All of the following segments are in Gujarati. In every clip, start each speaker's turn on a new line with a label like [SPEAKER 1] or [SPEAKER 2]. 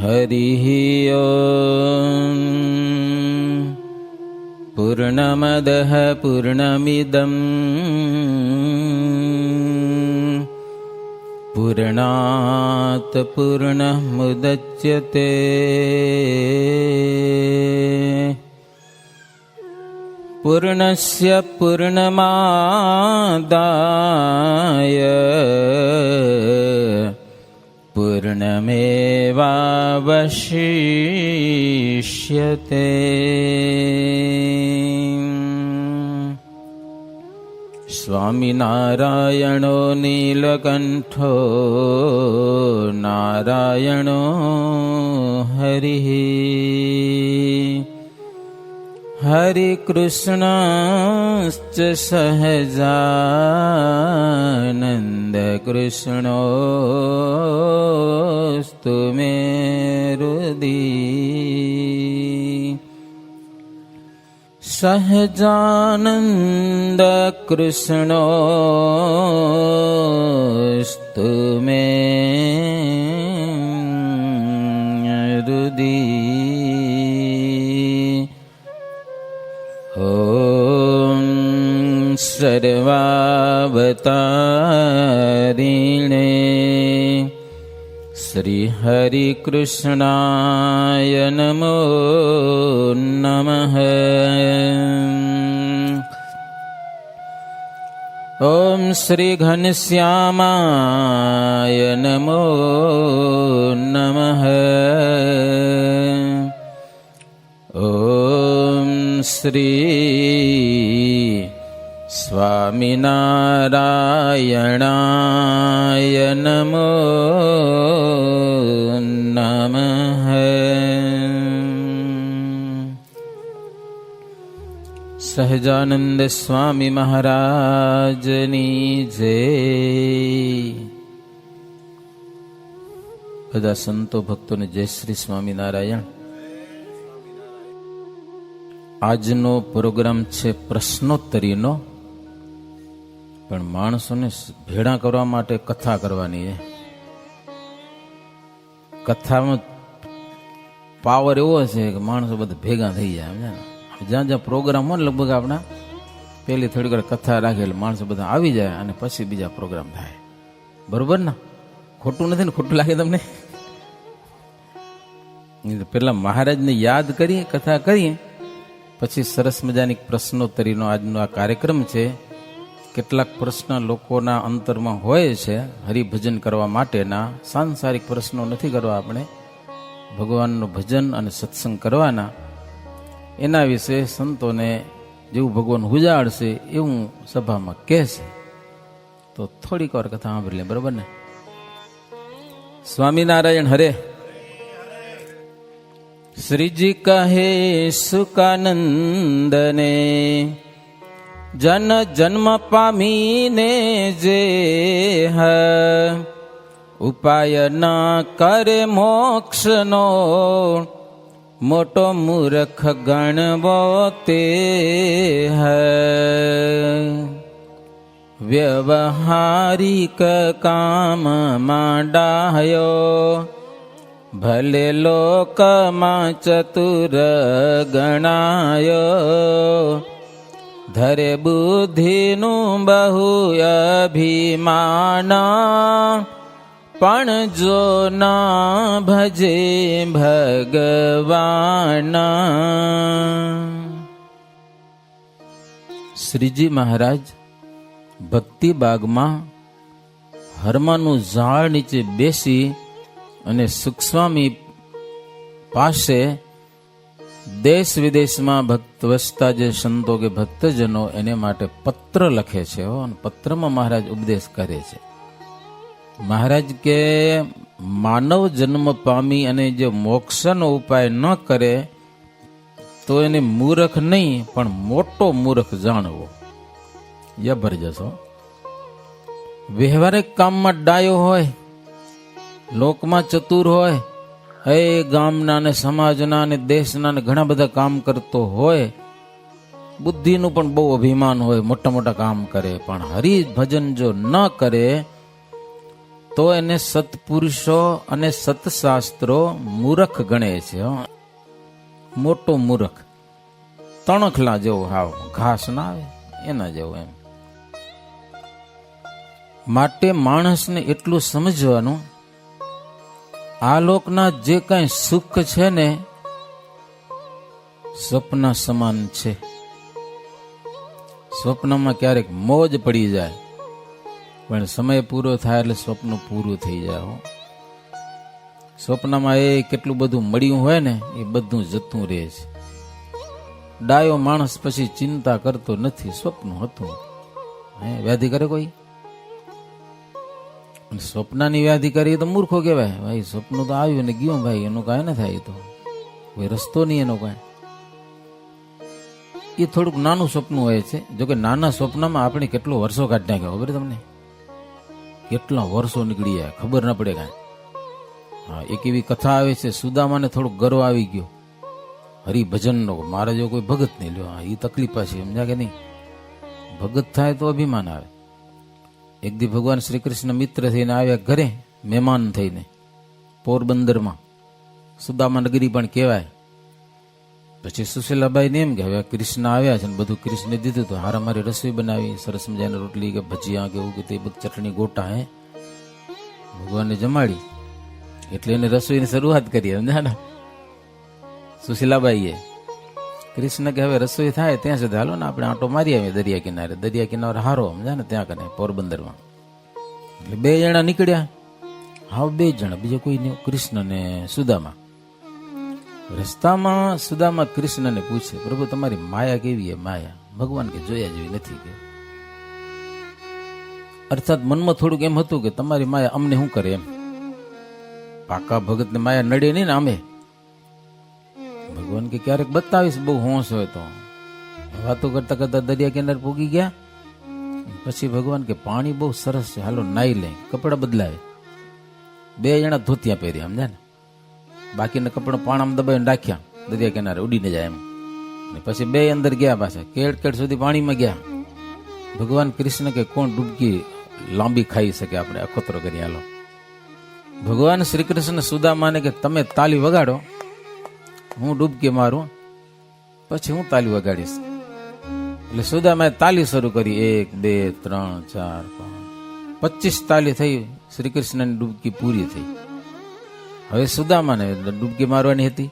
[SPEAKER 1] હરિ ઓમ. પૂર્ણમદઃ પૂર્ણમિદં પૂર્ણાત પૂર્ણમુદચ્યતે પૂર્ણસ્ય પૂર્ણમાદાય પૂર્ણમેવાવશિષ્યતે. સ્વામિનારાયણો નીલકંઠો નારાયણો હરિ. હરિકૃષ્ણશ્ચ સહજાનંદ કૃષ્ણોસ્તુ મે હૃદિ. સહજાનંદ કૃષ્ણોસ્તુ મે હૃદિ. ઓમ સર્વાવતારિણે શ્રી હરિકૃષ્ણાય નમો નમઃ. ઓમ શ્રી ઘનશ્યામાય નમો નમઃ. ઓમ શ્રી સ્વામિનારાયણાય નમો નમઃ. સહજાનંદ સ્વામી મહારાજની જય. બધા સંતો ભક્તોને જય શ્રી સ્વામિનારાયણ. આજનો પ્રોગ્રામ છે પ્રશ્નોત્તરીનો, પણ માણસોને ભેળા કરવા માટે કથા કરવાની છે. કથામાં પાવર એવો છે કે માણસો બધા ભેગા થઈ જાય. જ્યાં જ્યાં પ્રોગ્રામ હોય લગભગ આપણા પેલી થોડી વાર કથા રાખે એટલે માણસો બધા આવી જાય અને પછી બીજા પ્રોગ્રામ થાય. બરોબર ને? ખોટું નથી ને? ખોટું લાગે તમને? પેલા મહારાજને યાદ કરીએ, કથા કરીએ, પછી સરસ મજાની પ્રશ્નોત્તરીનો આજનો આ કાર્યક્રમ છે. કેટલાક પ્રશ્ન લોકોના અંતરમાં હોય છે હરિભજન કરવા માટેના. સાંસારિક પ્રશ્નો નથી કરવા, આપણે ભગવાનનું ભજન અને સત્સંગ કરવાના. એના વિશે સંતોને જેવું ભગવાન ઉજાડશે એવું સભામાં કહેશે. તો થોડીક વાર કથા સાંભળી લે. બરોબર ને? સ્વામિનારાયણ હરે. શ્રીજી કહે સુકાનંદને, જન જન્મ પામીને જે ઉપાય ના કરે મોક્ષનો, મોટો મૂર્ખ ગણવો તે વ્યવહારિક કામમાં ડાહ્યો, ભલે લોકમાં ચતુર ગણાયો, ધરે બુદ્ધિનું બહુ અભિમાન, પણ જો ના ભજે ભગવાન. શ્રીજી મહારાજ ભક્તિ બાગમાં હરમાનું ઝાડ નીચે બેસી અને સુખસ્વામી પાસે દેશ વિદેશમાં ભક્ત વસતા જે સંતો કે ભક્તજનો એને માટે પત્ર લખે છે. અને પત્રમાં મહારાજ ઉપદેશ કરે છે. મહારાજ કે માનવ જન્મ પામી અને જે મોક્ષનો ઉપાય ન કરે તો એને મૂર્ખ નહીં પણ મોટો મૂર્ખ જાણવો. જબરજસ્ત. વ્યવહારિક કામમાં ડાયો હોય, લોકમાં ચતુર હોય, હે ગામના ને સમાજના ને દેશના ને ઘણા બધા કામ કરતો હોય, બુદ્ધિનું પણ બહુ અભિમાન હોય, મોટા મોટા કામ કરે, પણ હરિભજન જો ન કરે તો એને સત્પુરુષો અને સત્શાસ્ત્રો મૂર્ખ ગણે છે. મોટો મૂર્ખ, તણખલા જેવો, હાવ ઘાસ ના આવે એના જેવો એમ. માટે માણસને એટલું સમજવાનું, આ લોકના જે કઈ સુખ છે ને સ્વપ્ન સમાન છે. સ્વપ્નમાં ક્યારેક મોજ પડી જાય, પણ સમય પૂરો થાય એટલે સ્વપ્ન પૂરું થઈ જાય. સ્વપ્નમાં એ કેટલું બધું મળ્યું હોય ને એ બધું જતું રહે છે. ડાયો માણસ પછી ચિંતા કરતો નથી, સ્વપ્ન હતું. વ્યાધિ કરે કોઈ? સ્વપ્નની વ્યાધિ કરી તો મૂર્ખો કહેવાય. ભાઈ સ્વપ્ન તો આવ્યું ને ગયું, ભાઈ એનું કાંઈ ના થાય, તો કોઈ રસ્તો નહીં એનો કાંઈ. એ થોડુંક નાનું સ્વપ્ન હોય છે. જોકે નાના સ્વપ્નમાં આપણે કેટલો વર્ષો કાઢી નાખ્યો ખબર તમને? કેટલા વર્ષો નીકળી જાય ખબર ના પડે કાંઈ. હા, એક એવી કથા આવે છે, સુદામાને થોડોક ગર્વ આવી ગયો હરિભજનનો, મારા જો કોઈ ભગત નહીં લ્યો. એ તકલીફ છે, સમજ્યા કે નહીં? ભગત થાય તો અભિમાન આવે. એક દી ભગવાન શ્રી કૃષ્ણ મિત્ર થઈને આવ્યા ઘરે, મહેમાન થઈને, પોરબંદરમાં સુદામા નગરી પણ કહેવાય. પછી સુશીલાબાઈને એમ કે હવે કૃષ્ણ આવ્યા છે ને બધું કૃષ્ણે દીધું, તો હારા મારી રસોઈ બનાવી, સરસ મજાની રોટલી કે ભજીયા કે એવું કે તે બધું ચટણી ગોટા ભગવાનને જમાડી. એટલે એને રસોઈની શરૂઆત કરી. સમજ્યા ને સુશીલાબાઈએ? કૃષ્ણ કે હવે રસોઈ થાય ત્યાં સુધી હાલો ને આપણે આંટો મારી આવીએ દરિયા કિનારે. દરિયા કિનારે હારો, સમજ્યા ને, ત્યાં કને પોરબંદરમાં. એટલે 2 જણા નીકળ્યા. હા, 2 જણા, બીજો કોઈ નહીં, કૃષ્ણ ને સુદામા. રસ્તામાં સુદામા કૃષ્ણને પૂછે, પ્રભુ તમારી માયા કેવી છે? માયા? ભગવાન કે જોયા જેવી નથી કે. અર્થાત મનમાં થોડુંક એમ હતું કે તમારી માયા અમને શું કરે એમ. પાકા ભગતને માયા નડે નહીં ને અમે. ભગવાન કે ક્યારેક બતાવીશ, બહુ હોંશ હોય તો. વાતો કરતા કરતા દરિયા કિનારે પૂગી ગયા. પછી ભગવાન કે પાણી બહુ સરસ છે, હાલો નાઈ લે. કપડા બદલાવે. 2 જણા ધોતિયા પહેર્યા, સમજ્યા ને, બાકીના કપડા પાણામાં દબાવીને રાખ્યા, દરિયા કિનારે ઉડીને જાય એમ. પછી 2 અંદર ગયા, પાછા કેડ સુધી પાણીમાં ગયા. ભગવાન કૃષ્ણ કે કોણ ડૂબકી લાંબી ખાઈ શકે, આપણે અખોતરો કરી હાલો. ભગવાન શ્રી કૃષ્ણ સુદામાને કે તમે તાલી વગાડો, હું ડૂબકી મારું, પછી હું તાલી વગાડીશ. એટલે સુદામાએ તાલી શરૂ કરી. 1 2 3 4 5 25 તાલી થઈ. શ્રી કૃષ્ણની ડૂબકી પૂરી થઈ. હવે સુદામાને ડૂબકી મારવાની હતી,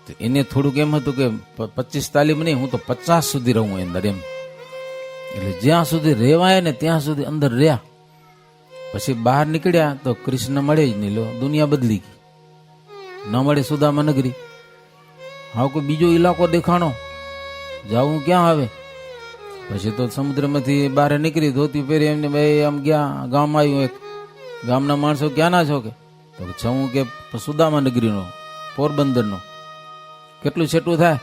[SPEAKER 1] તો એને થોડુંક એમ હતું કે 25 તાલીમ નહીં, હું તો 50 સુધી રહું અંદર એમ. એટલે જ્યાં સુધી રહેવાય ને ત્યાં સુધી અંદર રહ્યા. પછી બહાર નીકળ્યા તો કૃષ્ણ મળે જ નહીં. લો, દુનિયા બદલી ગઈ. ન મળે સુદામા નગરી. હા, કોઈ બીજો ઇલાકો દેખાણો, જાવું ક્યાં આવે? પછી તો સમુદ્રમાંથી બહાર નીકળી, ધોતી પહેરી એમને ભાઈ આમ ગયા. ગામ આવ્યું, એક ગામના માણસો ક્યાંના છો કે? તો છું કે સુદામા નગરીનો, પોરબંદરનો. કેટલું છેટું થાય?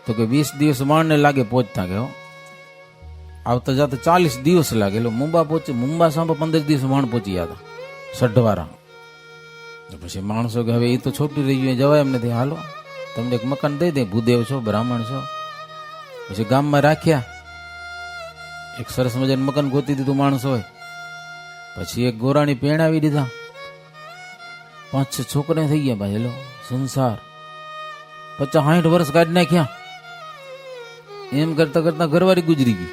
[SPEAKER 1] તો કે 20 દિવસ વાણને લાગે પહોંચતા. કે આવતા જતા 40 દિવસ લાગે. એટલે મુંબા સાંભા 15 દિવસ વાણ પહોંચી ગયા હતા, સઢવારા. પછી માણસો કે હવે એ તો છોટી રહી ગયું, જવાય એમ નથી, હાલો તમને એક મકાન દઈ દે, ભૂદેવ છો, બ્રાહ્મણ છો. પછી ગામમાં રાખ્યા. એક સરસ મજાનું મકાન ગોતી દીધું માણસો હોય. પછી એક ગોરાણી પહેણાવી દીધા. 5-6 છોકરા થઈ ગયા. ભાઈ હેલો સંસાર 50-60 વર્ષ કાઢી નાખ્યા. એમ કરતા કરતા ઘરવાળી ગુજરી ગઈ.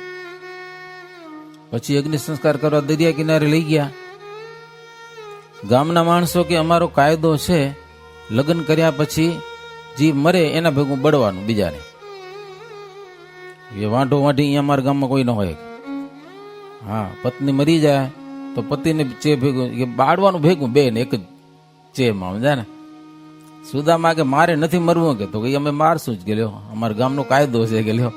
[SPEAKER 1] પછી અગ્નિ સંસ્કાર કરવા દરિયા કિનારે લઈ ગયા. ગામના માણસો કે અમારો કાયદો છે, લગ્ન કર્યા પછી જે મરે એના ભેગું બળવાનું બીજાને. એ વાંઢો વાંઢી અહીંયા અમારા ગામમાં કોઈ ન હોય. હા, પત્ની મરી જાય તો પતિને ચે ભેગું બાળવાનું ભેગું, 2 ને એક જ ચેમાં, સમજ્યા ને. સુદામા કે મારે નથી મરવું કે, તો અમે મારશું જ. કે લ્યો અમારા ગામનો કાયદો છે કે લ્યો.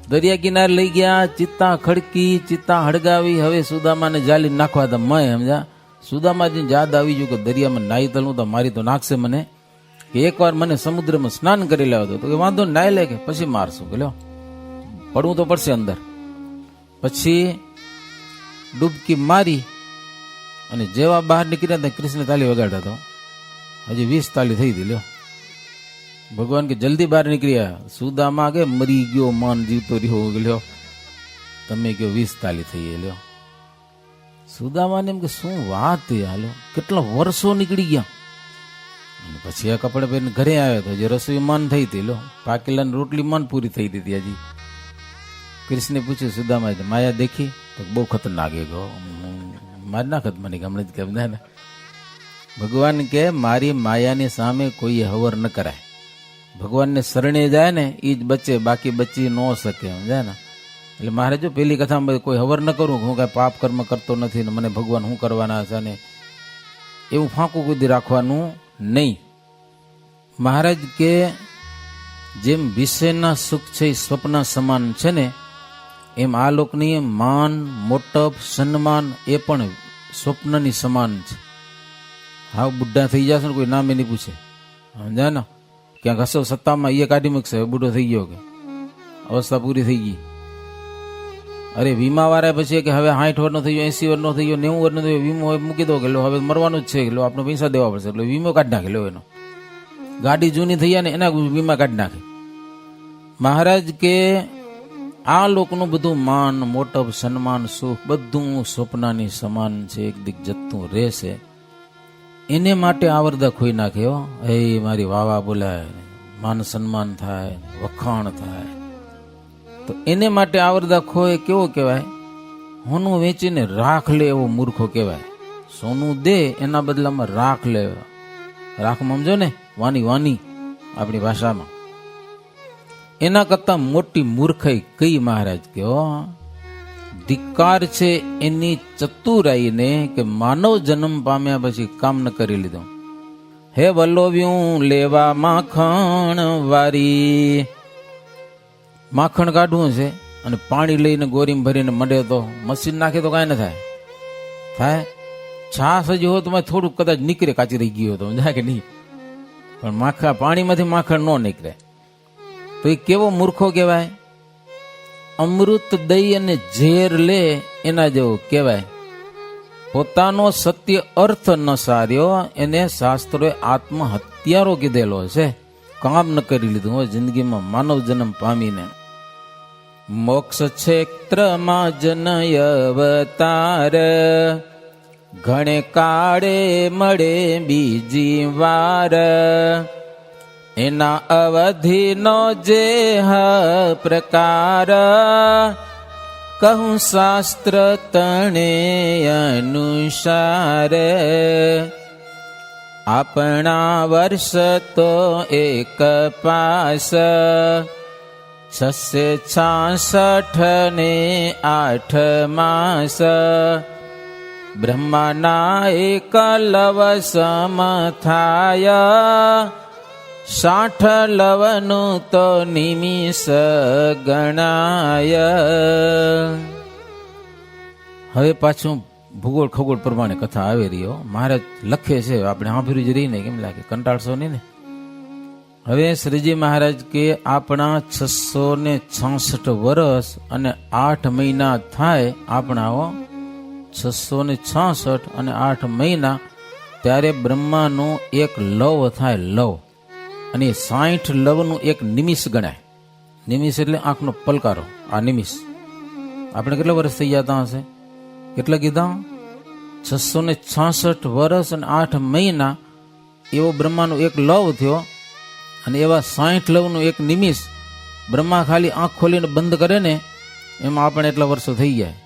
[SPEAKER 1] દરિયા કિનારે લઈ ગયા. ચિત્તા ખડકી, ચિત્તા હળગાવી. હવે સુદામાને જાલી નાખવા હતા મય, સમજ્યા. સુદામાજીને યાદ આવી ગયું કે દરિયામાં નાઈ તળું તો મારી તો નાખશે મને, કે એકવાર મને સમુદ્રમાં સ્નાન કરી લેવા દો. તો કે વાંધો નાઈ લે, કે પછી મારશું. કે લ્યો પડવું તો પડશે અંદર. પછી ડૂબકી મારી અને જેવા બહાર નીકળ્યા ત્યાં કૃષ્ણ તાલી વગાડતા હતો. હજી 20 તાલી થઈ હતી. લ્યો ભગવાન કે જલ્દી બહાર નીકળ્યા. સુદામા કે મરી ગયો, મન જીવતો રહ્યો. લ્યો તમે કયો 20 તાલી થઈ. લ્યો સુદામાને એમ કે શું વાત છે, હાલો કેટલા વર્ષો નીકળી ગયા. અને પછી આ કપડે પહેરીને ઘરે આવ્યો તો જે રસોઈ માન થઈ હતી, લો પાકેલાની રોટલી માન પૂરી થઈ હતી હજી. કૃષ્ણે પૂછ્યું સુદામા માયા દેખી? તો બહુ ખતરનાક ગયો, મારી નાખત મને ગમે જ કેમ ને. ભગવાન કે મારી માયાની સામે કોઈએ હવર ન કરાય. ભગવાનને શરણે જાય ને એ જ બચે, બાકી બચી ન શકે, સમજાય ને. એટલે મારે જો પેલી કથામાં કોઈ હવર ન કરું, હું કાંઈ પાપ કર્મ કરતો નથી ને મને ભગવાન શું કરવાના છે ને એવું ફાંકું કૂદી રાખવાનું નહીં. મહારાજ કે જેમ વિષયના સુખ છે એ સ્વપ્ન સમાન છે ને, એમ આ લોકની માન મોટપ સન્માન એ પણ સ્વપ્નની સમાન છે. હા બુઢા થઈ જશે ને કોઈ નામે નહીં પૂછે, સમજાય ને. ક્યાંક હસો સત્તામાં એ કાઢી મૂકશે, બુઢો થઈ ગયો કે અવસ્થા પૂરી થઈ ગઈ. અરે વીમા વાળા પછી કે હવે 60 વર્ષનો થઈ ગયો, 80 વર્ષનો થઈ ગયો, 90 વર્ષનો થઈ ગયો, વીમો મૂકી દો કે લો હવે મરવાનું જ છે કે લો આપણે પૈસા દેવા પડશે, એટલે વીમો કાઢી નાખે. લો એનો ગાડી જૂની થઈ જાય ને એના વીમા કાઢી નાખે. મહારાજ કે આ લોકનું બધું માન મોટપ સન્માન સુખ બધું સ્વપ્નની સમાન છે, એક દિક જતું રહેશે. એને માટે આવરદા ખોઈ નાખે. એ મારી વાવા બોલાય, માન સન્માન થાય, વખાણ થાય, તો એને માટે આવરદા ખોય કેવો કહેવાય? હોનું વેચીને રાખ લે એવો મૂર્ખો કહેવાય. સોનું દે એના બદલામાં રાખ લે. રાખમાં સમજો ને, વાની વાની આપણી ભાષામાં. એના કરતા મોટી મૂર્ખાઈ કઈ મહારાજ કે ધિક્કાર છે એની ચતુરાઈને કે માનવ જન્મ પામ્યા પછી કામ ન કરી લીધો. હે વલ્લવ્યું લેવા માખણ વારી, માખણ કાઢવું છે અને પાણી લઈને ગોરીમ ભરીને મંડે તો મશીન નાખે તો કાંઈ ન થાય. થાય છાસ હજી હો તો થોડુંક કદાચ નીકળે, કાચી રહી ગયો તો જાય કે નહીં, પણ પાણીમાંથી માખણ ન નીકળે. તો એ કેવો મૂર્ખો કહેવાય? અમૃત દઈ અને ઝેર લે એના જેવો કહેવાય. પોતાનો સત્ય અર્થ ન સાર્યો એને શાસ્ત્રોએ આત્મહત્યારો કીધેલો છે. કામ ન કરી લીધું હોય જિંદગીમાં માનવ જન્મ પામીને. મોક્ષ ક્ષેત્રમાં જનય અવતાર, ઘણે કાળે મળે બીજી વાર. એના અવધિનો જે પ્રકાર, કહું શાસ્ત્ર તણે અનુસાર. આપણા વર્ષ તો એક પાસ, 666 ને 8 માસ. બ્રહ્માના એક લવ સમ થાય, 60 લવનું તો નિમિષ ગણાય. હવે પાછું ભૂગોળ ખગોળ પ્રમાણે કથા આવી રહ્યો. મહારાજ લખે છે, આપણે સાંભળ્યું જ રહીને કેમ લાગે, કંટાળશો નહીં ને. હવે શ્રીજી મહારાજ કે આપણા 666 વર્ષ અને 8 મહિના થાય. આપણા 666 અને 8 મહિના ત્યારે બ્રહ્માનું એક લવ થાય, લવ. અને 60 લવનું એક નિમિષ ગણાય. નિમિષ એટલે આંખનો પલકારો. આ નિમિષ આપણે કેટલા વર્ષ થઈ જતા હશે? કેટલા કીધા? 666 વર્ષ અને 8 મહિના એવો બ્રહ્માનો એક લવ થયો. અને એવા 60 લવનું એક નિમિષ બ્રહ્મા ખાલી આંખ ખોલીને બંધ કરે ને એમાં આપણે એટલા વર્ષો થઈ જાય.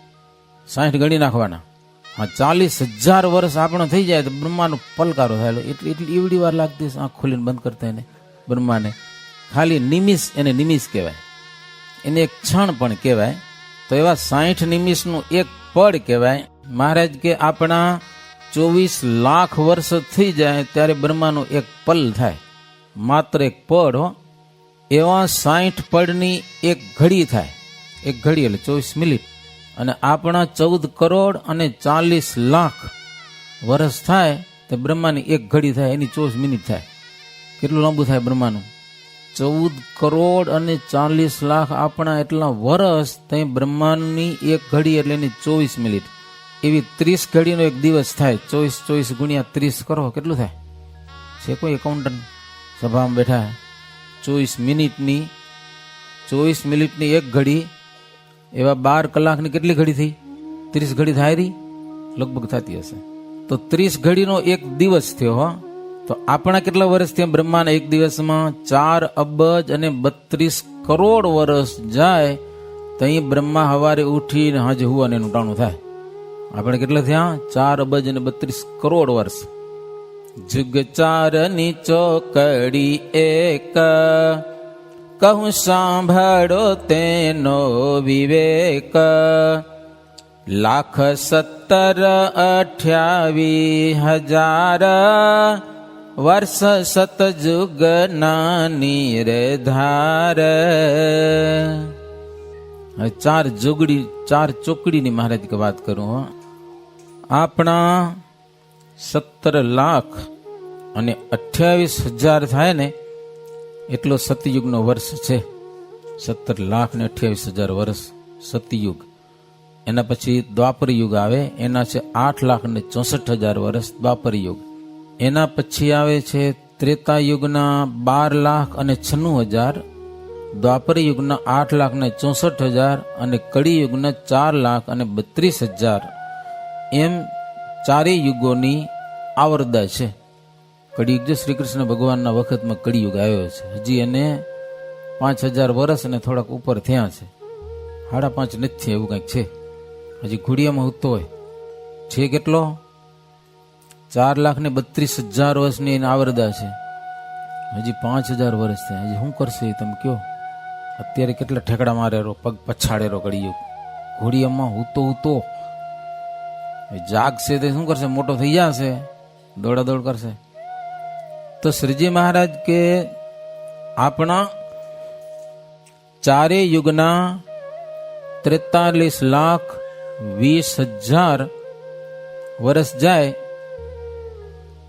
[SPEAKER 1] 60 ગણી નાખવાના. હા 40,000 વર્ષ આપણો થઈ જાય તો બ્રહ્માનો પલકારો થાય. એટલી એવડી વાર લાગતી આંખ ખોલીને બંધ કરતા એને બ્રહ્માને. ખાલી નિમિષ એને નિમિષ કહેવાય, એને એક ક્ષણ પણ કહેવાય. તો એવા 60 નિમિષનું એક પળ કહેવાય. મહારાજ કે આપણા 24 લાખ વર્ષ થઈ જાય ત્યારે બ્રહ્માનો એક પલ થાય, માત્ર એક પળ. એવા 60 પળની એક ઘડી થાય. એક ઘડી એટલે 24 મિનિટ. અને આપણા 14 કરોડ અને 40 લાખ વર્ષ થાય તો બ્રહ્માની એક ઘડી થાય, એની 24 મિનિટ થાય. કેટલું લાંબુ થાય બ્રહ્માનું? 14 કરોડ અને 40 લાખ આપણા એટલા વર્ષ ત્યાં બ્રહ્માંડની એક ઘડી એટલે એની 24 મિનિટ. એવી 30 ઘડીનો એક દિવસ થાય. 24 ગુણ્યા 30 કરો, કેટલું થાય? છે કોઈ એકાઉન્ટન્ટ સભામાં બેઠા? 24 મિનિટની એક ઘડી, એવા 12 કલાકની કેટલી ઘડી થઈ? 30 ઘડી થાય રહી. લગભગ થતી હશે. તો 30 ઘડીનો એક દિવસ થયો. હો, તો આપણા કેટલા વર્ષ થયા બ્રહ્માના એક દિવસમાં? 4 અબજ અને 32 કરોડ વર્ષ જાય તો અહીં બ્રહ્મા હવારે ઉઠીને હાજે હુવાને એનું ટાણું થાય. આપણે કેટલા થયા? 4 અબજ અને 32 કરોડ વર્ષ. જુગ 4 ની ચોકડી એક, કહું સાંભળો તેનો વિવેક. 1,70,28,000 વર્ષ સતજુગ નાની રે ધાર. 4 ચોકડીની મહારાજ કે વાત કરું. આપણા 17,28,000 થાય ને એટલો સતયુગનો વર્ષ છે. 17,28,000 વર્ષ સતયુગ. એના પછી દ્વાપર યુગ આવે, એના છે 8,64,000 વર્ષ દ્વાપર યુગ. એના પછી આવે છે ત્રેતા યુગના 12,96,000, દ્વાપર યુગના 8,64,000 અને કળી યુગના 4,32,000. એમ 4 યુગોની આવરદા છે. કળિયુગ જે શ્રી કૃષ્ણ ભગવાનના વખતમાં કળિયુગ આવ્યો છે. હજી એને 5,000 વર્ષ અને થોડાક ઉપર થયા છે. 5.5 નથી એવું કંઈક છે. હજી ઘોડિયામાં ઉગતો હોય છે. કેટલો? 4,32,000 વર્ષની એની આવરદા છે. હજી 5,000 વર્ષ થયા. હજી શું કરશે એ તમે કયો? અત્યારે કેટલા ઠેકડા મારેલો, પગ પછાડેલો કળિયુગ. ઘોડિયામાં ઉતો જાગશે તે શું કરશે? મોટો થઈ જશે, દોડાદોડ કરશે. તો શ્રીજી મહારાજ કે આપણા 4 યુગના 43,20,000 વર્ષ જાય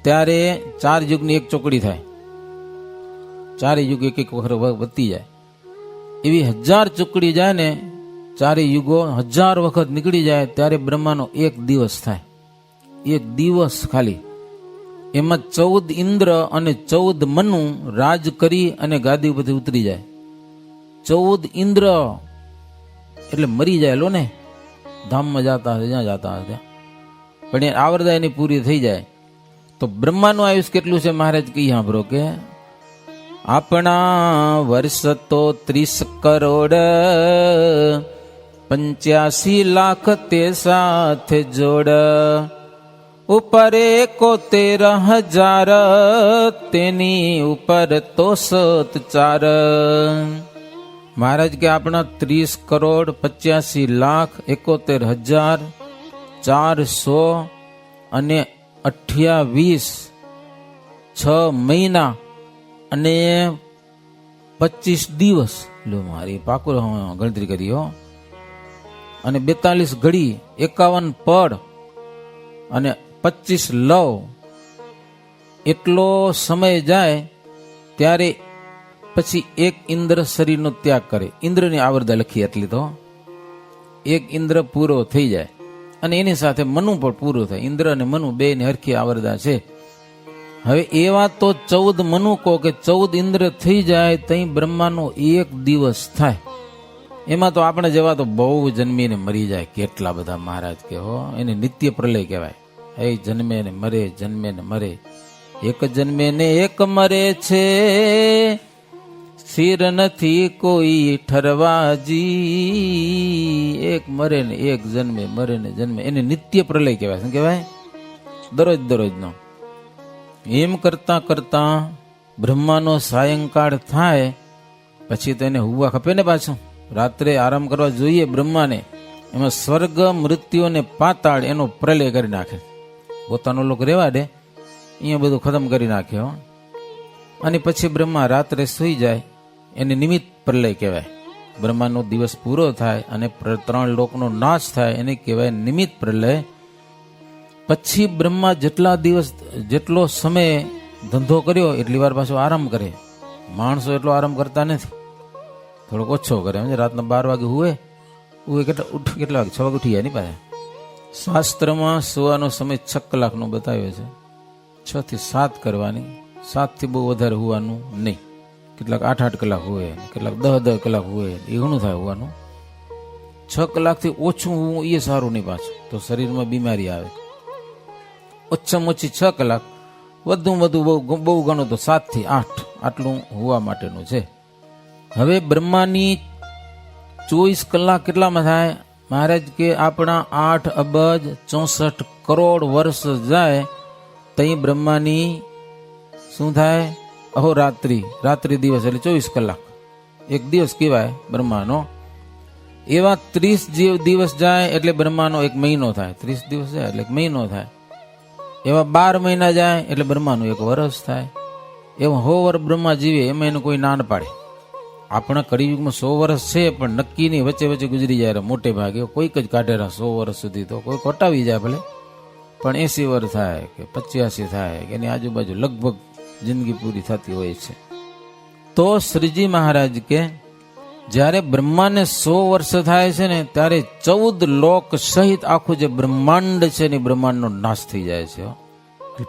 [SPEAKER 1] ત્યારે 4 યુગની એક ચોકડી થાય. 4 યુગ એક વખત વધતી જાય. એવી 1000 ચોકડી જાય ને, 4 યુગો 1000 વખત નીકળી જાય ત્યારે બ્રહ્માનો એક દિવસ થાય. એક દિવસ ખાલી. એમાં 14 ઇન્દ્ર અને 14 મનુ રાજ કરી અને ગાદી ઉપરથી ઉતરી જાય. 14 ઇન્દ્ર એટલે મરી જાય લો ને, ધામમાં જતા હશે, જ્યાં જતા હશે ત્યાં. પણ એ આવરદા એની પૂરી થઈ જાય. તો બ્રહ્માનું આયુષ કેટલું છે મહારાજ કહી સાંભળો કે આપણા વર્ષ તો 30 કરોડ 85 લાખ તે સાથે જોડ. ઉપર 71,000 તેની ઉપર તો 7,4. મહારાજ કે આપણા 30 કરોડ 85 લાખ 71,400 અને 28 6 મહિના અને 25 દિવસ. લો મારી પાકું ગણતરી કરી હો. અને 42 ઘડી 51 પડ અને 25 લવ. એટલો સમય જાય ત્યારે પછી એક ઇન્દ્ર શરીરનો ત્યાગ કરે. ઇન્દ્રની આવરદા લખી એટલી તો એક ઇન્દ્ર પૂરો થઈ જાય અને એની સાથે મનુ પણ પૂરો થાય. ઇન્દ્ર અને મનુ બે ની હરખી આવરદા છે. હવે એવા તો 14 મનુ કહો કે 14 ઇન્દ્ર થઈ જાય તઈ બ્રહ્માનો એક દિવસ થાય. એમાં તો આપણે જેવા તો બહુ જન્મીને મરી જાય કેટલા બધા મહારાજ કે હો. એને નિત્ય પ્રલય કહેવાય. એ જન્મે ને મરે, જન્મે ને મરે. એક જન્મે ને એક મરે છે, સ્થિર નથી કોઈ ઠરવાજી. એક મરે ને એક જન્મે, મરે ને જન્મે. એને નિત્ય પ્રલય કહેવાય. શું કહેવાય? દરરોજ નો. એમ કરતા કરતા બ્રહ્માનો સાયંકાળ થાય પછી તો એને હુવા ખપે ને પાછું. રાત્રે આરામ કરવા જોઈએ બ્રહ્માને. એમાં સ્વર્ગ, મૃત્યુ અને પાતાળ એનો પ્રલય કરી નાખે. પોતાનો લોક રેવા દે, અહીંયા બધું ખતમ કરી નાખ્યો. અને પછી બ્રહ્મા રાત્રે સુઈ જાય. એને નિમિત્ત પ્રલય કહેવાય. બ્રહ્માનો દિવસ પૂરો થાય અને 3 લોકનો નાશ થાય એને કહેવાય નિમિત્ત પ્રલય. પછી બ્રહ્મા જેટલો સમય ધંધો કર્યો એટલી વાર પાછો આરામ કરે. માણસો એટલો આરામ કરતા નથી, થોડોક ઓછો કરે. રાતના 12 વાગે હુએ કેટલા વાગે? 6 વાગે ઉઠી જાય. નહીં પાછા શાસ્ત્રમાં સુવાનો સમય 6 કલાકનો બતાવ્યો છે. 6 થી 7 કરવાની. 7 થી બહુ વધારે હોવાનું નહીં. કેટલાક 8 કલાક હોય, કેટલાક 10 કલાક હોય. એ ઘણું થાય હોવાનું. 6 કલાકથી ઓછું હું એ સારું નહીં પાછું, તો શરીરમાં બીમારી આવે. ઓછામાં ઓછી 6 કલાક, વધુ બહુ ગણો તો 7 થી 8, આટલું હોવા માટેનું છે. હવે બ્રહ્માની 24 કલાક કેટલામાં થાય? મહારાજ કે આપણા 8 અબજ 64 કરોડ વર્ષ જાય તઈ બ્રહ્માની શું થાય? અહોરાત્રિ, રાત્રિ દિવસ એટલે 24 કલાક, એક દિવસ કહેવાય બ્રહ્માનો. એવા 30 દિવસ જાય એટલે બ્રહ્માનો એક મહિનો થાય. 30 દિવસ જાય એટલે એક મહિનો થાય. એવા 12 મહિના જાય એટલે બ્રહ્માનું એક વર્ષ થાય. એવા 100 વર્ષ બ્રહ્મા જીવે એમાં એનું કોઈ ના પાડે. આપણા કળિયુગમાં 100 વર્ષ છે, પણ નક્કી નહીં, વચ્ચે વચ્ચે ગુજરી જાય મોટે ભાગે. કોઈક જ કાઢેલા 100 વર્ષ સુધી, તો કોઈ કટાવી જાય ભલે, પણ 80 વર્ષ થાય કે 85 થાય કે એની આજુબાજુ લગભગ જિંદગી પૂરી થતી હોય છે. તો શ્રીજી મહારાજ કે જ્યારે બ્રહ્માને 100 વર્ષ થાય છે ને, ત્યારે 14 લોક સહિત આખું જે બ્રહ્માંડ છે ને, બ્રહ્માંડનો નાશ થઈ જાય છે.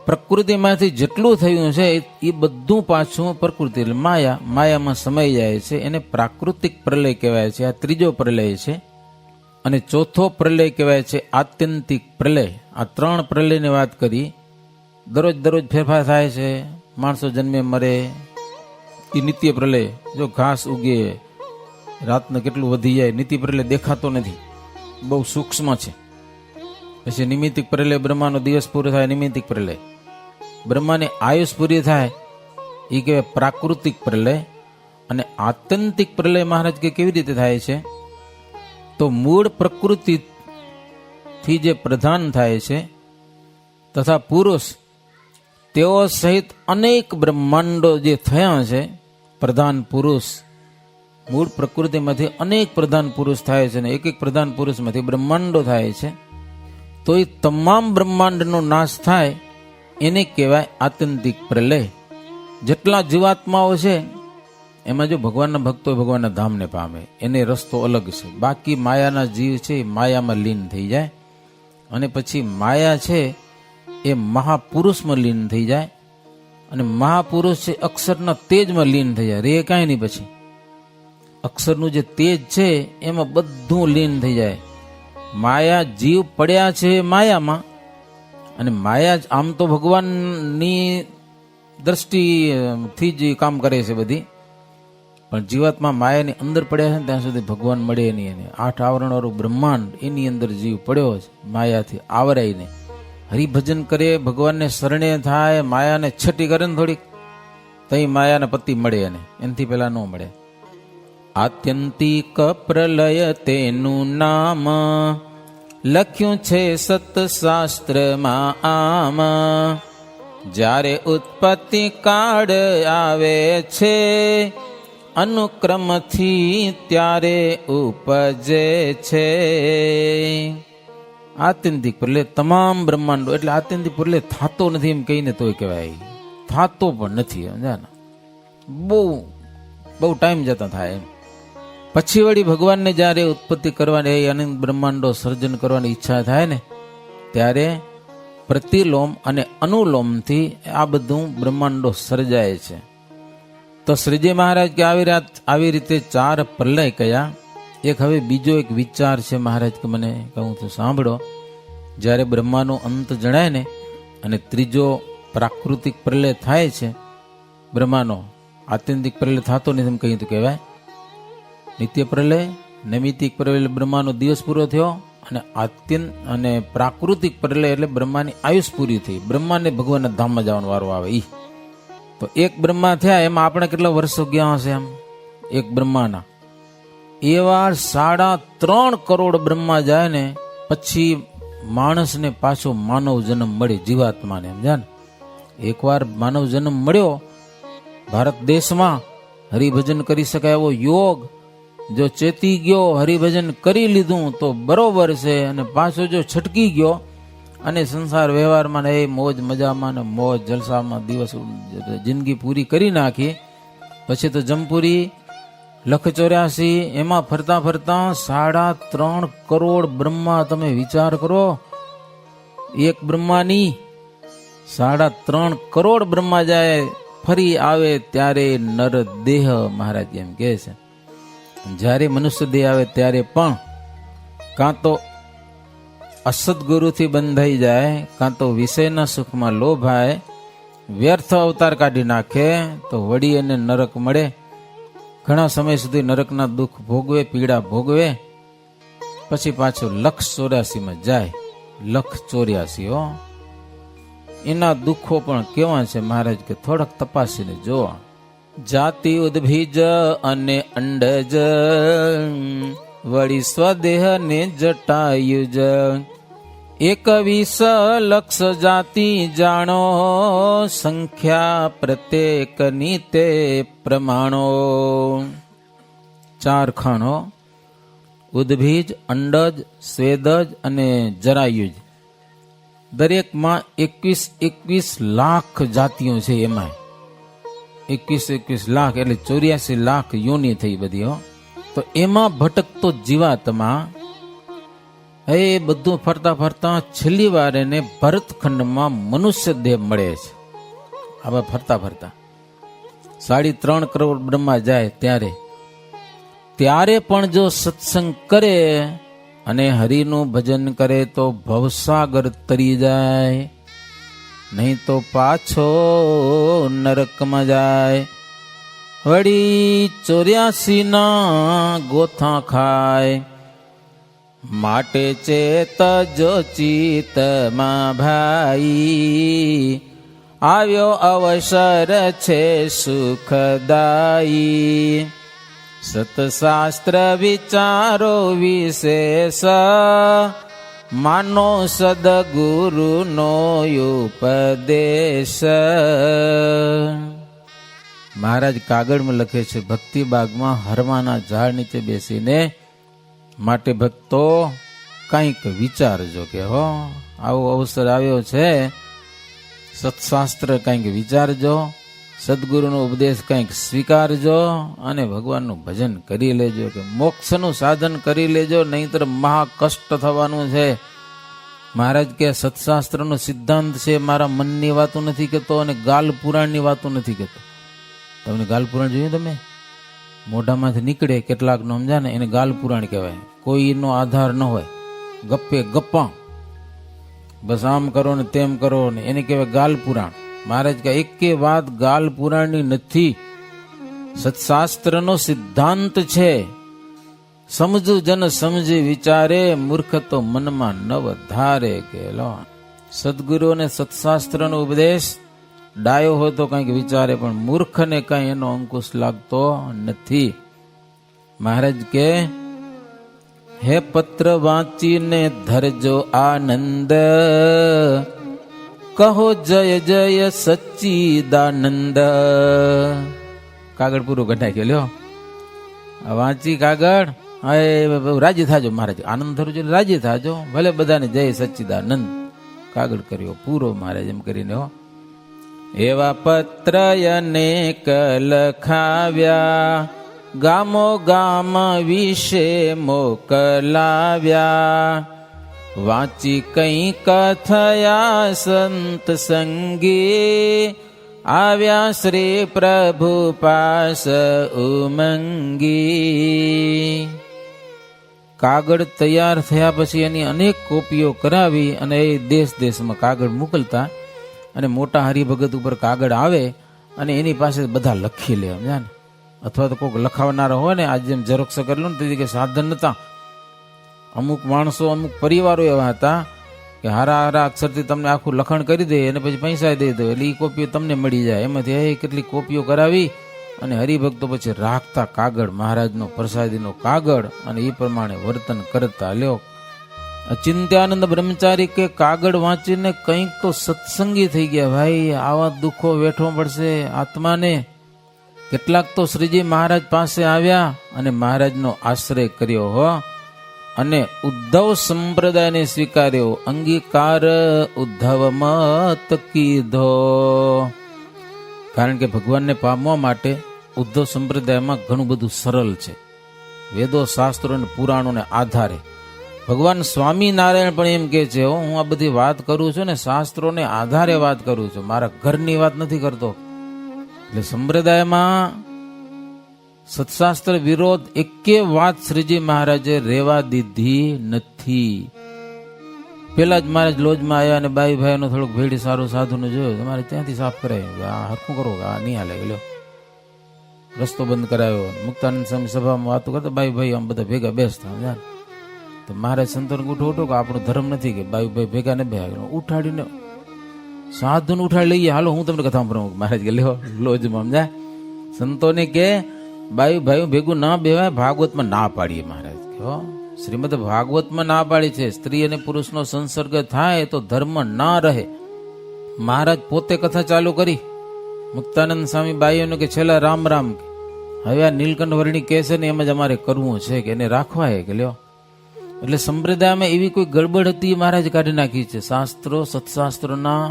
[SPEAKER 1] પ્રકૃતિમાંથી જેટલું થયું છે એ બધું પાછું પ્રકૃતિ એટલે માયામાં સમાઈ જાય છે. એને પ્રાકૃતિક પ્રલય કહેવાય છે. આ ત્રીજો પ્રલય છે. અને ચોથો પ્રલય કહેવાય છે આત્યંતિક પ્રલય. આ 3 પ્રલયની વાત કરી. દરરોજ ફેરફાર થાય છે, માણસો જન્મે મરે, એ નિત્ય પ્રલય. જો ઘાસ ઉગે, રાતને કેટલું વધી જાય, નિત્ય પ્રલય દેખાતો નથી, બહુ સૂક્ષ્મ છે. પછી નિમિત્તિક પ્રલય, બ્રહ્માનો દિવસ પૂરો થાય, નિમિત્તિક પ્રલય. બ્રહ્માની આયુષ પૂરી થાય એ કહેવાય પ્રાકૃતિક પ્રલય. અને આત્યંતિક પ્રલય મહારાજ કે કેવી રીતે થાય છે? તો મૂળ પ્રકૃતિથી જે પ્રધાન થાય છે તથા પુરુષ, તેઓ સહિત અનેક બ્રહ્માંડો જે થયા છે, પ્રધાન પુરુષ, મૂળ પ્રકૃતિમાંથી અનેક પ્રધાન પુરુષ થાય છે, ને એક પ્રધાન પુરુષમાંથી બ્રહ્માંડો થાય છે. તો એ તમામ બ્રહ્માંડનો નાશ થાય એને કહેવાય આત્યંતિક પ્રલય. જેટલા જીવાત્માઓ છે એમાં જો ભગવાનના ભક્તો ભગવાનના ધામને પામે, એને રસ્તો અલગ છે. બાકી માયાના જીવ છે એ માયામાં લીન થઈ જાય, અને પછી માયા છે એ મહાપુરુષમાં લીન થઈ જાય, અને મહાપુરુષ છે અક્ષરના તેજમાં લીન થઈ જાય. રે કાંઈ નહીં, પછી અક્ષરનું જે તેજ છે એમાં બધું લીન થઈ જાય. માયા જીવ પડ્યા છે માયામાં, અને માયા આમ તો ભગવાનની દ્રષ્ટિથી જ કામ કરે છે બધી, પણ જીવાત્મા માયાની અંદર પડ્યા છે ને ત્યાં સુધી ભગવાન મળે નહીં. એને 8 આવરણવાળું બ્રહ્માંડ એની અંદર જીવ પડ્યો છે, માયાથી આવરાઈને. હરિભજન કરે, ભગવાનને શરણે થાય, માયાને છટી કરે ને થોડીક, તઈ માયાને પતિ મળે, એને એનાથી પેલા ન મળે. આત્યંતિક પ્રલય તેનું નામ, લખ્યું છે સતશાસ્ત્રમાં આમ. જ્યારે ઉત્પત્તિ કાળ આવે છે, અનુક્રમથી ત્યારે ઉપજે છે. આત્યંતિક પ્રલય તમામ બ્રહ્માંડો, એટલે આત્યંતિક પ્રલય થાતો નથી એમ કહીને તોય કહેવાય, થાતો પણ નથી. સમજાને? બહુ ટાઈમ જતા થાય એમ. પછી વળી ભગવાનને જ્યારે ઉત્પત્તિ કરવાની, અનંત બ્રહ્માંડો સર્જન કરવાની ઈચ્છા થાય ને, ત્યારે પ્રતિલોમ અને અનુલોમથી આ બધું બ્રહ્માંડો સર્જાય છે. તો શ્રીજી મહારાજ કે આવી રીતે 4 પ્રલય કયા. એક હવે બીજો એક વિચાર છે મહારાજ કે મને કહું તો સાંભળો. જ્યારે બ્રહ્માનો અંત જણાય ને, અને ત્રીજો પ્રાકૃતિક પ્રલય થાય છે, બ્રહ્માનો આત્યંતિક પ્રલય થતો નથી એમ કહ્યું તો કહેવાય નિત્ય પ્રલય. નૈમિતિક પ્રલય બ્રહ્માનો દિવસ પૂરો થયો, અને પ્રાકૃતિક પ્રલય એટલે બ્રહ્માની આયુષ પૂરી થઈ, બ્રહ્માને ભગવાનના ધામમાં જવાનો વારો આવે. તો એક બ્રહ્મા થયા, એમાં આપણે કેટલા વર્ષો ગયા હશે એમ એક બ્રહ્માના? એવા 3.5 કરોડ બ્રહ્મા જાય ને પછી માણસને પાછો માનવ જન્મ મળે, જીવાત્માને. સમજ્યા ને? એકવાર માનવ જન્મ મળ્યો ભારત દેશમાં, હરિભજન કરી શકાય એવો યોગ જો ચેતી ગયો, હરિભજન કરી લીધું તો બરોબર છે. અને પાછો જો છટકી ગયો અને સંસાર વ્યવહારમાં એ મોજ મજામાં ને મોજ જલસામાં દિવસ જિંદગી પૂરી કરી નાખી, પછી તો જમપુરી 184 એમાં ફરતા 3.5 કરોડ બ્રહ્મા. તમે વિચાર કરો, એક બ્રહ્માની 3.5 કરોડ બ્રહ્મા જાય, ફરી આવે ત્યારે નર દેહ. મહારાજ એમ કહે છે, જ્યારે મનુષ્ય દેહ આવે ત્યારે પણ કાં તો અસદગુરુથી બંધાઈ જાય, કાં તો વિષયના સુખમાં લોભાય, વ્યર્થ અવતાર કાઢી નાખે તો વળી એને નરક મળે. ઘણા સમય સુધી નરકના દુઃખ ભોગવે, પીડા ભોગવે, પછી પાછો 184 જાય. 184 હો. એના દુઃખો પણ કેવા છે મહારાજ કે થોડાક તપાસીને જોવા. જાતિ ઉદ્ભીજ અને અંડજ, વળી સ્વદેહ ને જટાયુજ, 21 લક્ષ જાતિ જાણો, સંખ્યા પ્રત્યેકની તે પ્રમાણો. 4 ખાણો, ઉદ્ભીજ, અંડજ, સ્વેદજ અને જરાયુજ. દરેકમાં 21 લાખ જાતિઓ છે. એમાં 21 લાખ એટલે 84 લાખ યોની થઈ બધી હો. તો એમાં ભટકતો જીવાત્મા એ બધું ફરતા ફરતા છેલ્લી વાર એને ભરતખંડમાં મનુષ્ય દેહ મળે છે. હવે ફરતા ફરતા 3.5 કરોડ બ્રહ્મા જાય ત્યારે પણ જો સત્સંગ કરે અને હરિનું ભજન કરે તો ભવસાગર તરી જાય, નહીં તો પાછો નરકમાં જાય. વળી 84 ના ગોથા ખાય, માટે ચેત જો ચિત્તમાં ભાઈ, આવ્યો અવસર છે સુખદાયી. સતશાસ્ત્ર વિચારો વિશેષ, માનો સદગુરુનો ઉપદેશ. મહારાજ કાગળમાં લખે છે, ભક્તિ બાગમાં હરવાના ઝાડ નીચે બેસીને માટે ભક્તો કંઈક વિચારજો કે હો આવો અવસર આવ્યો છે, સત્શાસ્ત્ર કંઈક વિચારજો, સદગુરુનો ઉપદેશ કંઈક સ્વીકારજો અને ભગવાનનું ભજન કરી લેજો કે મોક્ષનું સાધન કરી લેજો, નહીંતર મહા કષ્ટ થવાનું છે. મહારાજ કે સત્શાસ્ત્રનો સિદ્ધાંત છે, મારા મનની વાતો નથી કહેતો અને ગાલ પુરાણની વાતો નથી કહેતો. તમને ગાલ પુરાણ જોયું? તમે મોઢામાંથી નીકળે કેટલાક નો સમજા ને એને ગાલ પુરાણ કહેવાય. કોઈનો આધાર ન હોય, ગપ્પે ગપ્પા, બસ આમ કરો ને તેમ કરો ને એને કહેવાય ગાલ પુરાણ. મહારાજ કે એકે વાત ગાલ પુરાણની નથી, સત્શાસ્ત્રનો સિદ્ધાંત છે. સમજુ જન સમજી વિચારે, મૂર્ખ તો મનમાં ન વધારે. કે લો સદગુરુ અને સત્શાસ્ત્રનો ઉપદેશ ડાયો હોય તો કંઈક વિચારે, પણ મૂર્ખને કઈ એનો અંકુશ લાગતો નથી. મહારાજ કે હે પત્ર વાંચીને ધરજો આનંદ, કહો જય જય સચ્ચિદાનંદ. કાગળ પૂરું કઢાઈ ગયો લ્યો, વાંચી કાગળ. હા રાજી થાજો મહારાજ, આનંદ થયો છે રાજી થાજો, ભલે બધાને જય સચ્ચિદાનંદ. કાગળ કર્યો પૂરો મહારાજ એમ કરીને હો. એવા પત્ર અનેક લખાવ્યા, ગામો ગામ વિશે મોકલાવ્યા, વાંચી કંઈક થયા સંત સંગી, આવ્યા શ્રી પ્રભુ પાસ ઉમંગી. કાગળ તૈયાર થયા પછી એની અનેક કોપીઓ કરાવી અને એ દેશ દેશમાં કાગળ મોકલતા. અને મોટા હરિભગત ઉપર કાગળ આવે અને એની પાસે બધા લખી લે સમજ્યા ને. અથવા તો કોઈક લખાવનારા હોય ને, આજે જેમ ઝેરોક્ષ કરેલું ને તેથી કે સાધન નતા. અમુક માણસો અમુક પરિવારો એવા હતા કે હારા હારા અક્ષરથી તમને આખું લખાણ કરી દે અને પછી પૈસા દઈ દો એટલે એ કોપીઓ તમને મળી જાય. એમાંથી કેટલી કોપીઓ કરાવી અને હરિભક્તો પછી રાખતા કાગળ, મહારાજનો પ્રસાદીનો કાગળ, અને એ પ્રમાણે વર્તન કરતા. લ્યો અચિંત્યાનંદ બ્રહ્મચારી કે કાગળ વાંચીને કંઈક તો સત્સંગી થઈ ગયા. ભાઈ આવા દુઃખો વેઠવો પડશે આત્માને. કેટલાક તો શ્રીજી મહારાજ પાસે આવ્યા અને મહારાજનો આશ્રય કર્યો હો, અને ઉદ્ધવ સંપ્રદાયને સ્વીકાર્યો. અંગીકાર ઉદ્ધવ મત કીધો. કારણ કે ભગવાનને પામવા માટે ઉદ્ધવ સંપ્રદાયમાં ઘણું બધું સરળ છે. વેદો શાસ્ત્રો અને પુરાણોને આધારે ભગવાન સ્વામિનારાયણ પણ એમ કે છે, હું આ બધી વાત કરું છું ને શાસ્ત્રોને આધારે વાત કરું છું, મારા ઘરની વાત નથી કરતો. એટલે સંપ્રદાયમાં સત્શાસ્ત્ર વિરોધ એકે વાત શ્રીજી મહારાજે રેવા દીધી નથી. પેલા જ મહારાજ લોજમાં આવ્યા અને બાઈ ભાઈનો થોડુંક ભેડી સારું સાધુને જોયું, તમારે ત્યાંથી સાફ કરાય, આ હરખું કરો, આ નહીં હાલે, લ્યો રસ્તો બંધ કરાયો. મુક્તાનંદ સ્વામી સભામાં વાતો કરતા, બાઈ ભાઈ આમ બધા ભેગા બેસતા. તો મહારાજ સંતોને ઉઠો ઉઠો કે આપણો ધર્મ નથી કે બાઈ ભાઈ ભેગા ને બે ઉઠાડીને સાધુને ઉઠાડી લઈએ, હાલો હું તમને કથા પ્રમુખ. મહારાજ કે લ્યો લોજમાં સમજાય. સંતોને કે બાઈ ભાઈ ભેગું ના બેવાય, ભાગવતમાં ના પાડીએ. મહારાજ કહો શ્રીમદ ભાગવતમાં ના પાડી છે, સ્ત્રી અને પુરુષનો સંસર્ગ થાય તો ધર્મ ના રહે. મહારાજ પોતે કથા ચાલુ કરી. મુક્તાનંદ સ્વામી બાઈઓને કે છેલ્લા રામ રામ, હવે આ નીલકંઠ વર્ણી કે છે ને એમ જ અમારે કરવું છે કે એને રાખવા કે લ્યો. એટલે સંપ્રદાયમાં એવી કોઈ ગડબડ હતી, મહારાજ કાઢી નાખી છે. શાસ્ત્રો સત્શાસ્ત્રોના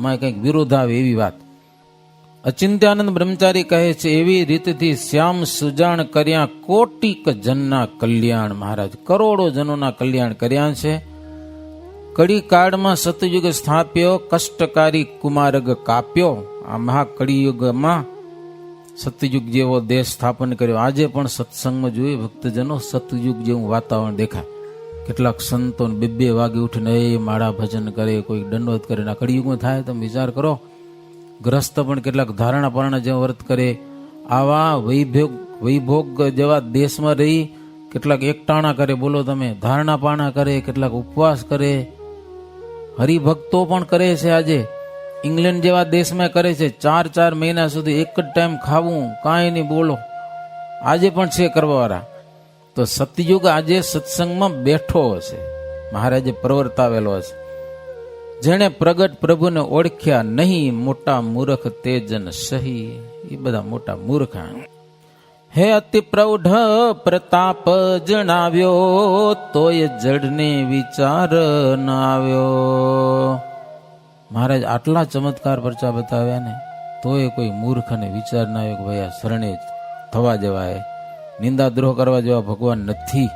[SPEAKER 1] માં કંઈક વિરોધ આવે એવી વાત. અચિંત્યાનંદ બ્રહ્મચારી કહે છે, એવી રીતથી શ્યામ સુજાણ કર્યા કોટિક જનના કલ્યાણ. મહારાજ કરોડો જનોના કલ્યાણ કર્યા છે. કડી કાળમાં સતયુગ સ્થાપ્યો, કષ્ટકારી કુમારગ કાપ્યો. આ મહાકળિયુગમાં સતયુગ જેવો દેશ સ્થાપન કર્યો. આજે પણ સત્સંગમાં જોઈએ ભક્તજનો, સતયુગ જેવું વાતાવરણ દેખાય. કેટલાક સંતો બે વાગે ઉઠીને એ માળા ભજન કરે, કોઈ દંડવત કરે. આ કળિયુગમાં થાય તમે વિચાર કરો. ગ્રસ્ત પણ કેટલાક ધારણા પારણા જેવા વર્ત કરે. આવા વૈભોગ જેવા દેશમાં રહી કેટલાક એકટાણા કરે. બોલો તમે, ધારણા પારણા કરે, કેટલાક ઉપવાસ કરે, હરિભક્તો પણ કરે છે. આજે ઇંગ્લેન્ડ જેવા દેશમાં કરે છે, 4 મહિના સુધી એક જ ટાઈમ ખાવું, કાંઈ નહીં. બોલો આજે પણ છે કરવાવાળા. તો સતયુગ આજે સત્સંગમાં બેઠો છે, મહારાજે પ્રવર્તાવેલો છે. જેણે પ્રગટ પ્રભુને ઓળખ્યા નહીં, મોટા મૂર્ખ તે જન સહી. એ બધા મોટા મૂર્ખા. હે અતિ પ્રૌઢ પ્રતાપ જણાવ્યો, તોય જડને વિચાર ન આવ્યો. મહારાજ આટલા ચમત્કાર પરચા બતાવ્યા ને તોય કોઈ મૂર્ખને વિચાર ના આવ્યો કે ભાઈ આ શરણે થવા જવાય, નિંદા દ્રોહ કરવા જેવા ભગવાન નથી.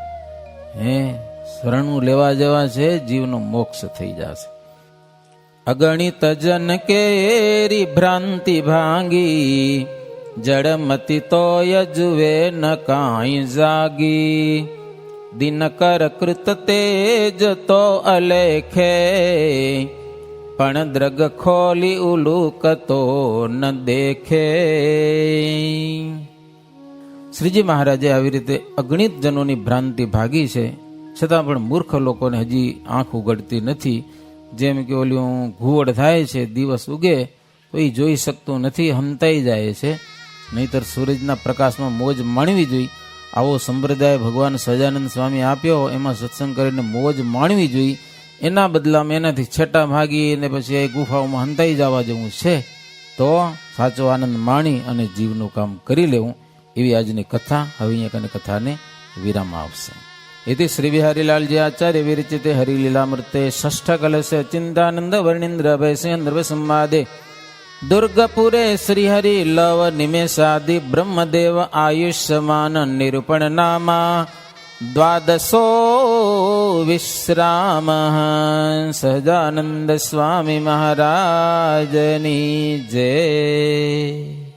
[SPEAKER 1] શરણું લેવા જેવા છે, જીવનો મોક્ષ થઈ જશે. અગણિત જન કેરી ભ્રાંતિ ભાંગી, જડમતી તોય જુએ ન કાંઈ જાગી. દિનકર કૃત તેજ તો અલેખે, પણ દ્રગ ખોલી ઉલુકતો ન દેખે. શ્રીજી મહારાજે આવી રીતે અગણિત જનોની ભ્રાંતિ ભાગી છે, છતાં પણ મૂર્ખ લોકોને હજી આંખ ઉગડતી નથી. જેમ કે ઓલું ઘુવડ થાય છે, દિવસ ઉગે તો એ જોઈ શકતું નથી, હંતાઈ જાય છે. નહીતર સૂરજના પ્રકાશમાં મોજ માણવી જોઈએ. આવો સંપ્રદાય ભગવાન સહજાનંદ સ્વામી આપ્યો, એમાં સત્સંગ કરીને મોજ માણવી જોઈએ. એના બદલામાં એનાથી છેટા ભાગી અને પછી એ ગુફાઓમાં હંતાઈ જવા જેવું છે. તો સાચો આનંદ માણી અને જીવનું કામ કરી લેવું, એવી આજની કથા. હવે અહીંયા કથાને વિરામ આવશે. इति श्री बिहारीलालजी आचार्य विरचिते हरिलीलामृते षष्ठ कलश चिंतानंद वर्णिंद्र भयसेन्द्र संवादे दुर्गपुरे श्रीहरि लव निमेषादि ब्रह्मदेव आयुष्मान निरूपण नामा द्वादशो विश्राम. सहजानंद स्वामी महाराजनी जय.